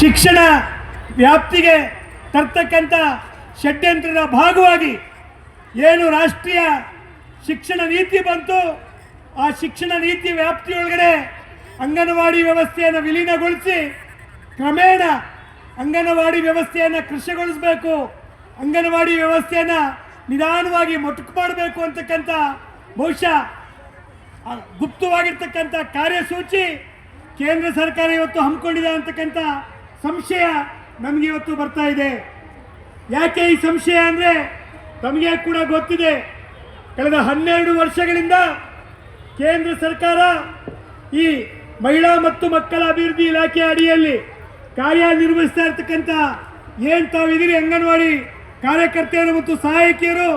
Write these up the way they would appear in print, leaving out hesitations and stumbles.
ಶಿಕ್ಷಣ ವ್ಯಾಪ್ತಿಗೆ ತರ್ತಕ್ಕಂಥ ಷಡ್ಯಂತ್ರದ ಭಾಗವಾಗಿ ಏನು ರಾಷ್ಟ್ರೀಯ ಶಿಕ್ಷಣ ನೀತಿ ಬಂತು, ಆ ಶಿಕ್ಷಣ ನೀತಿ ವ್ಯಾಪ್ತಿಯೊಳಗಡೆ ಅಂಗನವಾಡಿ ವ್ಯವಸ್ಥೆಯನ್ನು ವಿಲೀನಗೊಳಿಸಿ ಕ್ರಮೇಣ ಅಂಗನವಾಡಿ ವ್ಯವಸ್ಥೆಯನ್ನು ಕೃಷಿಗೊಳಿಸಬೇಕು, ಅಂಗನವಾಡಿ ವ್ಯವಸ್ಥೆಯನ್ನು ನಿಧಾನವಾಗಿ ಮೊಟಕು ಮಾಡಬೇಕು ಅಂತಕ್ಕಂಥ ಬಹುಶಃ ಗುಪ್ತವಾಗಿರ್ತಕ್ಕಂಥ ಕಾರ್ಯಸೂಚಿ ಕೇಂದ್ರ ಸರ್ಕಾರ ಇವತ್ತು ಹಮ್ಮಿಕೊಂಡಿದೆ ಅಂತಕ್ಕಂಥ ಸಂಶಯ ನಮಗೆ ಇವತ್ತು ಬರ್ತಾ ಇದೆ. ಯಾಕೆ ಈ ಸಂಶಯ ಅಂದರೆ ತಮಗೆ ಕೂಡ ಗೊತ್ತಿದೆ, ಕಳೆದ 12 ವರ್ಷಗಳಿಂದ ಕೇಂದ್ರ ಸರ್ಕಾರ ಈ ಮಹಿಳಾ ಮತ್ತು ಮಕ್ಕಳ ಅಭಿವೃದ್ಧಿ ಇಲಾಖೆ ಅಡಿಯಲ್ಲಿ ಕಾರ್ಯನಿರ್ವಹಿಸ್ತಾ ಇರ್ತಕ್ಕಂಥ ಏನು ತಾವಿದ್ದೀರಿ ಅಂಗನವಾಡಿ ಕಾರ್ಯಕರ್ತೆಯರು ಮತ್ತು ಸಹಾಯಕಿಯರು,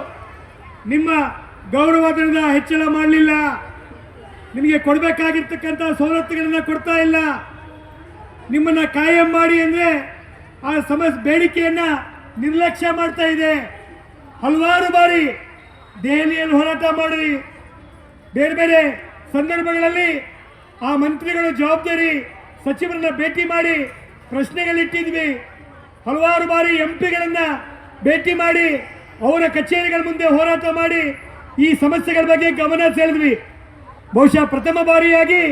ನಿಮ್ಮ ಗೌರವಧನದ ಹೆಚ್ಚಳ ಮಾಡಲಿಲ್ಲ, ನಿಮಗೆ ಕೊಡಬೇಕಾಗಿರ್ತಕ್ಕಂಥ ಸವಲತ್ತುಗಳನ್ನು ಕೊಡ್ತಾ ಇಲ್ಲ, ನಿಮ್ಮನ್ನು ಕಾಯಂ ಮಾಡಿ ಅಂದರೆ ಆ ಬೇಡಿಕೆಯನ್ನು ನಿರ್ಲಕ್ಷ್ಯ ಮಾಡ್ತಾ ಇದೆ. ಹಲವಾರು ಬಾರಿ ದೆಹಲಿಯಲ್ಲಿ ಹೋರಾಟ ಮಾಡಿ ಬೇರೆ ಬೇರೆ ಸಂದರ್ಭಗಳಲ್ಲಿ ಆ ಮಂತ್ರಿಗಳು ಜವಾಬ್ದಾರಿ ಸಚಿವರನ್ನ ಭೇಟಿ ಮಾಡಿ ಪ್ರಶ್ನೆಗಳಿಟ್ಟಿದ್ವಿ. ಹಲವಾರು ಬಾರಿ ಎಂಪಿಗಳನ್ನು ಭೇಟಿ ಮಾಡಿ ಅವರ ಕಚೇರಿಗಳ ಮುಂದೆ ಹೋರಾಟ ಮಾಡಿ ಈ ಸಮಸ್ಯೆಗಳ ಬಗ್ಗೆ ಗಮನ ಸೆಳೆದ್ವಿ. ಬಹುಶಃ ಪ್ರಥಮ ಬಾರಿಯಾಗಿ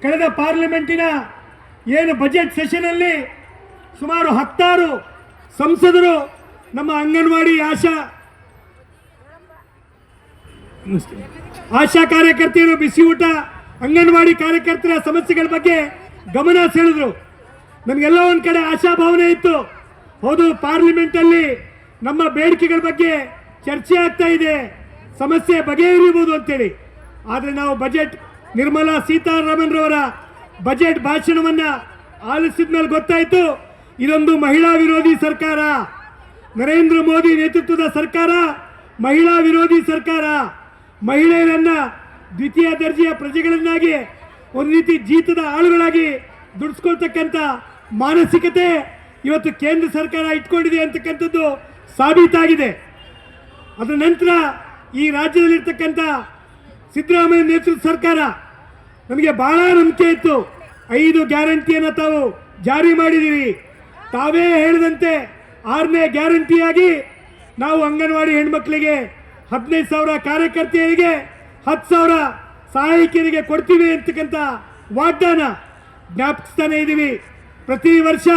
ಕಳೆದ ಪಾರ್ಲಿಮೆಂಟಿನ ಏನು ಬಜೆಟ್ ಸೆಷನಲ್ಲಿ ಸುಮಾರು 16 ಸಂಸದರು ನಮ್ಮ ಅಂಗನವಾಡಿ ಆಶಾ ಕಾರ್ಯಕರ್ತೆಯರು, ಬಿಸಿ ಊಟ, ಅಂಗನವಾಡಿ ಕಾರ್ಯಕರ್ತರ ಸಮಸ್ಯೆಗಳ ಬಗ್ಗೆ ಗಮನ ಸೆಳೆದ್ರು. ನಮಗೆಲ್ಲ ಒಂದು ಕಡೆ ಆಶಾಭಾವನೆ ಇತ್ತು, ಹೌದು ಪಾರ್ಲಿಮೆಂಟಲ್ಲಿ ನಮ್ಮ ಬೇಡಿಕೆಗಳ ಬಗ್ಗೆ ಚರ್ಚೆ ಆಗ್ತಾ ಇದೆ, ಸಮಸ್ಯೆ ಬಗೆಹರಿಬಹುದು ಅಂತೇಳಿ. ಆದರೆ ನಾವು ಬಜೆಟ್ ನಿರ್ಮಲಾ ಸೀತಾರಾಮನ್ ರವರ ಬಜೆಟ್ ಭಾಷಣವನ್ನು ಆಲಿಸಿದ ಮೇಲೆ ಗೊತ್ತಾಯಿತು, ಇದೊಂದು ಮಹಿಳಾ ವಿರೋಧಿ ಸರ್ಕಾರ, ನರೇಂದ್ರ ಮೋದಿ ನೇತೃತ್ವದ ಸರ್ಕಾರ ಮಹಿಳಾ ವಿರೋಧಿ ಸರ್ಕಾರ. ಮಹಿಳೆಯರನ್ನ ದ್ವಿತೀಯ ದರ್ಜೆಯ ಪ್ರಜೆಗಳನ್ನಾಗಿ ಒಂದು ರೀತಿ ಜೀತದ ಆಳುಗಳಾಗಿ ದುಡಿಸ್ಕೊಳ್ತಕ್ಕಂಥ ಮಾನಸಿಕತೆ ಇವತ್ತು ಕೇಂದ್ರ ಸರ್ಕಾರ ಇಟ್ಕೊಂಡಿದೆ ಅಂತಕ್ಕಂಥದ್ದು ಸಾಬೀತಾಗಿದೆ. ಅದರ ನಂತರ ಈ ರಾಜ್ಯದಲ್ಲಿರ್ತಕ್ಕಂಥ ಸಿದ್ದರಾಮಯ್ಯ ನೇತೃತ್ವದ ಸರ್ಕಾರ ನಮಗೆ ಬಹಳ ನಂಬಿಕೆ ಇತ್ತು, 5 ಗ್ಯಾರಂಟಿಯನ್ನು ತಾವು ಜಾರಿ ಮಾಡಿದ್ದೀರಿ, ತಾವೇ ಹೇಳಿದಂತೆ 6ನೇ ಗ್ಯಾರಂಟಿಯಾಗಿ ನಾವು ಅಂಗನವಾಡಿ ಹೆಣ್ಮಕ್ಳಿಗೆ 15,000 ಕಾರ್ಯಕರ್ತೆಯರಿಗೆ 10,000 ಸಹಾಯಕಿಯರಿಗೆ ಕೊಡ್ತೀವಿ ಅಂತಕ್ಕಂಥ ವಾಗ್ದಾನ ಜ್ಞಾಪಿಸ್ತಾನೆ ಇದ್ದೀವಿ. ಪ್ರತಿ ವರ್ಷ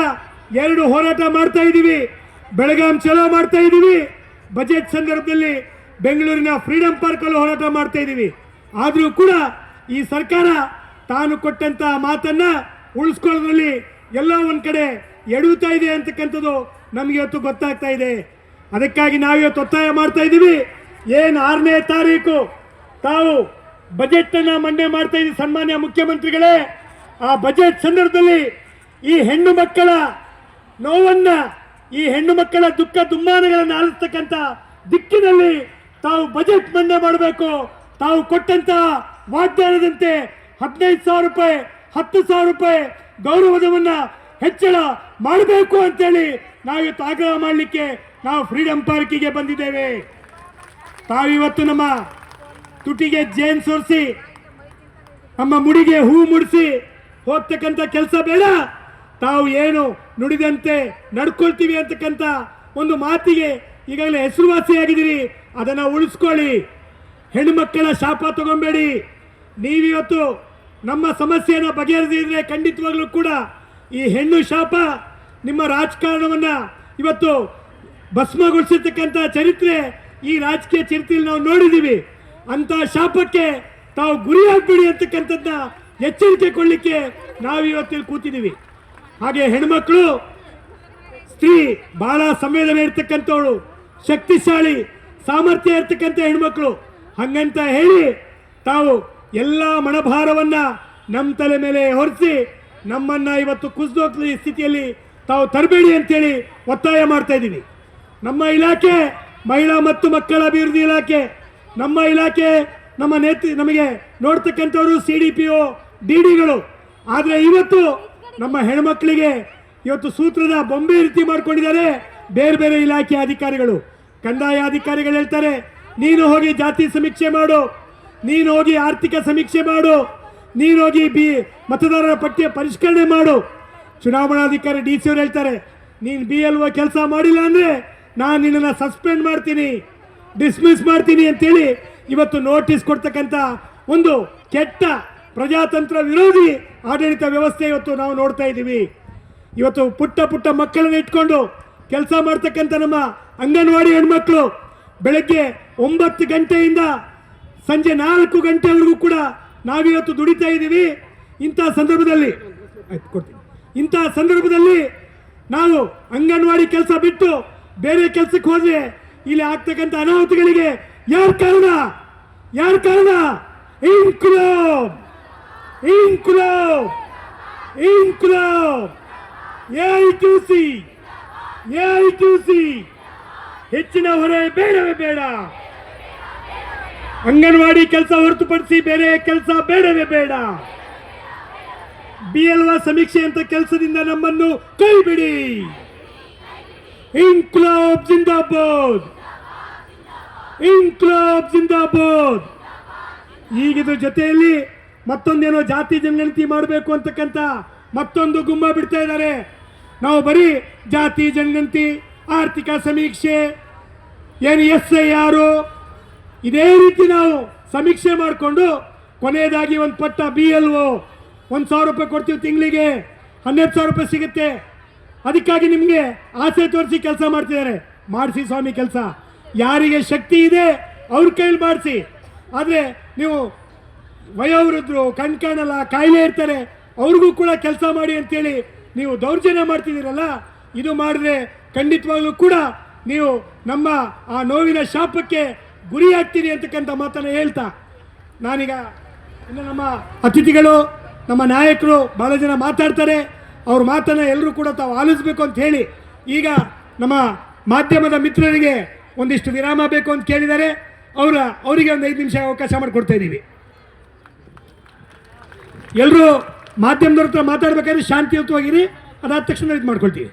2 ಹೋರಾಟ ಮಾಡ್ತಾ ಇದ್ದೀವಿ, ಬೆಳಗಾಂ ಚಲೋ ಮಾಡ್ತಾ ಇದ್ದೀವಿ, ಬಜೆಟ್ ಸಂದರ್ಭದಲ್ಲಿ ಬೆಂಗಳೂರಿನ ಫ್ರೀಡಂ ಪಾರ್ಕಲ್ಲಿ ಹೋರಾಟ ಮಾಡ್ತಾ ಇದ್ದೀವಿ. ಆದರೂ ಕೂಡ ಈ ಸರ್ಕಾರ ತಾನು ಕೊಟ್ಟಂಥ ಮಾತನ್ನು ಉಳಿಸ್ಕೊಳ್ಳೋದ್ರಲ್ಲಿ ಎಲ್ಲ ಒಂದು ಕಡೆ ಎಡುತ್ತಾ ಇದೆ ಅಂತಕ್ಕಂಥದ್ದು ನಮಗೆ ಇವತ್ತು ಗೊತ್ತಾಗ್ತಾ ಇದೆ. ಅದಕ್ಕಾಗಿ ನಾವಿವತ್ತು ಒತ್ತಾಯ ಮಾಡ್ತಾ ಇದ್ದೀವಿ, ಏನು 6ನೇ ತಾರೀಕು ತಾವು ಬಜೆಟನ್ನು ಮಂಡನೆ ಮಾಡ್ತಾ ಇದ್ದೀವಿ ಸನ್ಮಾನ್ಯ ಮುಖ್ಯಮಂತ್ರಿಗಳೇ, ಆ ಬಜೆಟ್ ಸಂದರ್ಭದಲ್ಲಿ ಈ ಹೆಣ್ಣು ಮಕ್ಕಳ ನೋವನ್ನು, ಈ ಹೆಣ್ಣು ಮಕ್ಕಳ ದುಃಖ ದುಮ್ಮಾನಗಳನ್ನು ಆಲಿಸ್ತಕ್ಕಂಥ ದಿಕ್ಕಿನಲ್ಲಿ ತಾವು ಬಜೆಟ್ ಮಂಡನೆ ಮಾಡಬೇಕು. ತಾವು ಕೊಟ್ಟಂತ ವಾಗ್ದಾನದಂತೆ 15,000 ರೂಪಾಯಿ 10,000 ರೂಪಾಯಿ ಗೌರವಧನವನ್ನು ಹೆಚ್ಚಳ ಮಾಡಬೇಕು ಅಂತೇಳಿ ನಾವಿವತ್ತು ಆಗ್ರಹ ಮಾಡಲಿಕ್ಕೆ ನಾವು ಫ್ರೀಡಂ ಪಾರ್ಕಿಗೆ ಬಂದಿದ್ದೇವೆ. ತಾವಿವತ್ತು ನಮ್ಮ ತುಟಿಗೆ ಜೇನ್ ಸೋರಿಸಿ ನಮ್ಮ ಮುಡಿಗೆ ಹೂ ಮುಡಿಸಿ ಹೋಗ್ತಕ್ಕಂಥ ಕೆಲಸ ಬೇಡ. ತಾವು ಏನು ನುಡಿದಂತೆ ನಡ್ಕೊಳ್ತೀವಿ ಅಂತಕ್ಕಂಥ ಒಂದು ಮಾತಿಗೆ ಈಗಾಗಲೇ ಹೆಸರುವಾಸಿಯಾಗಿದ್ದೀರಿ, ಅದನ್ನು ಉಳಿಸ್ಕೊಳ್ಳಿ. ಹೆಣ್ಣುಮಕ್ಕಳ ಶಾಪ ತಗೊಂಬೇಡಿ. ನೀವಿವತ್ತು ನಮ್ಮ ಸಮಸ್ಯೆಯನ್ನು ಬಗೆಹರಿಸಿದ್ರೆ ಖಂಡಿತವಾಗ್ಲೂ ಕೂಡ ಈ ಹೆಣ್ಣು ಶಾಪ ನಿಮ್ಮ ರಾಜಕಾರಣವನ್ನು ಇವತ್ತು ಭಸ್ಮಗೊಳಿಸಿರ್ತಕ್ಕಂಥ ಚರಿತ್ರೆ ಈ ರಾಜಕೀಯ ಚರಿತ್ರೆಯಲ್ಲಿ ನಾವು ನೋಡಿದ್ದೀವಿ. ಅಂಥ ಶಾಪಕ್ಕೆ ತಾವು ಗುರಿಯಾಗಬೇಡಿ ಅಂತಕ್ಕಂಥದ್ದನ್ನ ಎಚ್ಚರಿಕೆ ಕೊಡಲಿಕ್ಕೆ ನಾವು ಇವತ್ತಿಲ್ಲಿ ಕೂತಿದ್ದೀವಿ. ಹಾಗೆ ಹೆಣ್ಮಕ್ಳು, ಸ್ತ್ರೀ ಬಹಳ ಸಂವೇದನೆ ಇರ್ತಕ್ಕಂಥವಳು, ಶಕ್ತಿಶಾಲಿ ಸಾಮರ್ಥ್ಯ ಇರ್ತಕ್ಕಂಥ ಹೆಣ್ಮಕ್ಳು. ಹಂಗಂತ ಹೇಳಿ ತಾವು ಎಲ್ಲ ಮಣಭಾರವನ್ನು ನಮ್ಮ ತಲೆ ಮೇಲೆ ಹೊರಿಸಿ ನಮ್ಮನ್ನು ಇವತ್ತು ಕುಸಿದೋಗ್ಲ ಸ್ಥಿತಿಯಲ್ಲಿ ತಾವು ತರಬೇಡಿ ಅಂತೇಳಿ ಒತ್ತಾಯ ಮಾಡ್ತಾ ಇದ್ದೀವಿ. ನಮ್ಮ ಇಲಾಖೆ ಮಹಿಳಾ ಮತ್ತು ಮಕ್ಕಳ ಅಭಿವೃದ್ಧಿ ಇಲಾಖೆ, ನಮ್ಮ ಇಲಾಖೆ ನಮಗೆ ನೋಡ್ತಕ್ಕಂಥವರು CDPO DDಗಳು. ಆದರೆ ಇವತ್ತು ನಮ್ಮ ಹೆಣ್ಮಕ್ಳಿಗೆ ಇವತ್ತು ಸೂತ್ರದ ಬೊಂಬೆ ರೀತಿ ಮಾಡ್ಕೊಂಡಿದ್ದಾರೆ ಬೇರೆ ಬೇರೆ ಇಲಾಖೆ ಅಧಿಕಾರಿಗಳು. ಕಂದಾಯ ಅಧಿಕಾರಿಗಳು ಹೇಳ್ತಾರೆ, ನೀನು ಹೋಗಿ ಜಾತಿ ಸಮೀಕ್ಷೆ ಮಾಡು, ನೀನು ಹೋಗಿ ಆರ್ಥಿಕ ಸಮೀಕ್ಷೆ ಮಾಡು, ನೀನು ಹೋಗಿ ಮತದಾರರ ಪಟ್ಟಿಯ ಪರಿಷ್ಕರಣೆ ಮಾಡು. ಚುನಾವಣಾಧಿಕಾರಿ ಡಿ ಸಿ ಅವ್ರು ಹೇಳ್ತಾರೆ, ನೀನು BLO ಕೆಲಸ ಮಾಡಿಲ್ಲ ಅಂದರೆ ನಾನು ನಿನ್ನನ್ನು ಸಸ್ಪೆಂಡ್ ಮಾಡ್ತೀನಿ, ಡಿಸ್ಮಿಸ್ ಮಾಡ್ತೀನಿ ಅಂತೇಳಿ ಇವತ್ತು ನೋಟಿಸ್ ಕೊಡ್ತಕ್ಕಂಥ ಒಂದು ಕೆಟ್ಟ ಪ್ರಜಾತಂತ್ರ ವಿರೋಧಿ ಆಡಳಿತ ವ್ಯವಸ್ಥೆ ಇವತ್ತು ನಾವು ನೋಡ್ತಾ ಇದ್ದೀವಿ. ಇವತ್ತು ಪುಟ್ಟ ಪುಟ್ಟ ಮಕ್ಕಳನ್ನ ಇಟ್ಕೊಂಡು ಕೆಲಸ ಮಾಡ್ತಕ್ಕಂಥ ನಮ್ಮ ಅಂಗನವಾಡಿ ಹೆಣ್ಮಕ್ಳು ಬೆಳಗ್ಗೆ 9 ಗಂಟೆಯಿಂದ ಸಂಜೆ 4 ಗಂಟೆವರೆಗೂ ಕೂಡ ನಾವಿವತ್ತು ದುಡಿತಾ ಇದ್ದೀವಿ. ಇಂಥ ಸಂದರ್ಭದಲ್ಲಿ ನಾವು ಅಂಗನವಾಡಿ ಕೆಲಸ ಬಿಟ್ಟು ಬೇರೆ ಕೆಲಸಕ್ಕೆ ಹೋದ್ರೆ ಇಲ್ಲಿ ಆಗ್ತಕ್ಕಂಥ ಅನಾಹುತಗಳಿಗೆ ಯಾರು ಕಾರಣ? ಇನ್ಕ್ಲಾಬ್ AITUC ಹೆಚ್ಚಿನ ಹೊರೆ ಬೇಡವೇ ಬೇಡ. ಅಂಗನವಾಡಿ ಕೆಲಸ ಹೊರತುಪಡಿಸಿ ಬೇರೆ ಕೆಲಸ ಬೇಡವೇ ಬೇಡ. BLO ಸಮೀಕ್ಷೆ ಅಂತ ಕೆಲಸದಿಂದ ನಮ್ಮನ್ನು ಕೈ ಬಿಡಿ. ಇನ್ಕ್ಲಾಬ್ ಜಿಂದಾಬಾದ್. ಈಗಿದ್ರ ಜೊತೆಯಲ್ಲಿ ಮತ್ತೊಂದೇನೋ ಜಾತಿ ಜನಗಣತಿ ಮಾಡಬೇಕು ಅಂತಕ್ಕಂಥ ಮತ್ತೊಂದು ಗುಮ್ಮ ಬಿಡ್ತಾ ಇದ್ದಾರೆ. ನಾವು ಬರೀ ಜಾತಿ ಜನಗಣತಿ, ಆರ್ಥಿಕ ಸಮೀಕ್ಷೆ, SIR ಇದೇ ರೀತಿ ನಾವು ಸಮೀಕ್ಷೆ ಮಾಡಿಕೊಂಡು ಕೊನೆಯದಾಗಿ ಒಂದು ಪಟ್ಟ BLO 1,000 ರೂಪಾಯಿ ಕೊಡ್ತೀವಿ, ತಿಂಗಳಿಗೆ 12,000 ರೂಪಾಯಿ ಸಿಗುತ್ತೆ. ಅದಕ್ಕಾಗಿ ನಿಮಗೆ ಆಸೆ ತೋರಿಸಿ ಕೆಲಸ ಮಾಡ್ತಿದ್ದಾರೆ. ಮಾಡಿಸಿ ಸ್ವಾಮಿ ಕೆಲಸ. ಯಾರಿಗೆ ಶಕ್ತಿ ಇದೆ ಅವ್ರ ಕೈಲಿ ಮಾಡಿಸಿ. ಆದರೆ ನೀವು ವಯೋವೃದ್ಧರು, ಕಣ್ಕಾಣಲ್ಲ, ಕಾಯಿಲೆ ಇರ್ತಾರೆ, ಅವ್ರಿಗೂ ಕೂಡ ಕೆಲಸ ಮಾಡಿ ಅಂತೇಳಿ ನೀವು ದೌರ್ಜನ್ಯ ಮಾಡ್ತಿದ್ದೀರಲ್ಲ, ಇದು ಮಾಡಿದ್ರೆ ಖಂಡಿತವಾಗ್ಲೂ ಕೂಡ ನೀವು ನಮ್ಮ ಆ ನೋವಿನ ಶಾಪಕ್ಕೆ ಗುರಿಯಾಗ್ತೀರಿ ಅಂತಕ್ಕಂಥ ಮಾತನ್ನು ಹೇಳ್ತಾ, ನಾನೀಗ ಇನ್ನು ನಮ್ಮ ಅತಿಥಿಗಳು, ನಮ್ಮ ನಾಯಕರು ಭಾಳ ಜನ ಮಾತಾಡ್ತಾರೆ, ಅವ್ರ ಮಾತನ್ನು ಎಲ್ಲರೂ ಕೂಡ ತಾವು ಆಲಿಸಬೇಕು ಅಂತ ಹೇಳಿ ಈಗ ನಮ್ಮ ಮಾಧ್ಯಮದ ಮಿತ್ರರಿಗೆ ಒಂದಿಷ್ಟು ವಿರಾಮ ಬೇಕು ಅಂತ ಕೇಳಿದ್ದಾರೆ. ಅವರಿಗೆ ಒಂದು 5 ನಿಮಿಷ ಅವಕಾಶ ಮಾಡಿಕೊಡ್ತಾ ಇದ್ದೀವಿ. ಎಲ್ಲರೂ ಮಾಧ್ಯಮದವ್ರ ಹತ್ರ ಮಾತಾಡ್ಬೇಕಾದ್ರೆ ಶಾಂತಿಯುತವಾಗಿರಿ, ಅದಾದ ತಕ್ಷಣ ಇದು ಮಾಡ್ಕೊಳ್ತೀವಿ.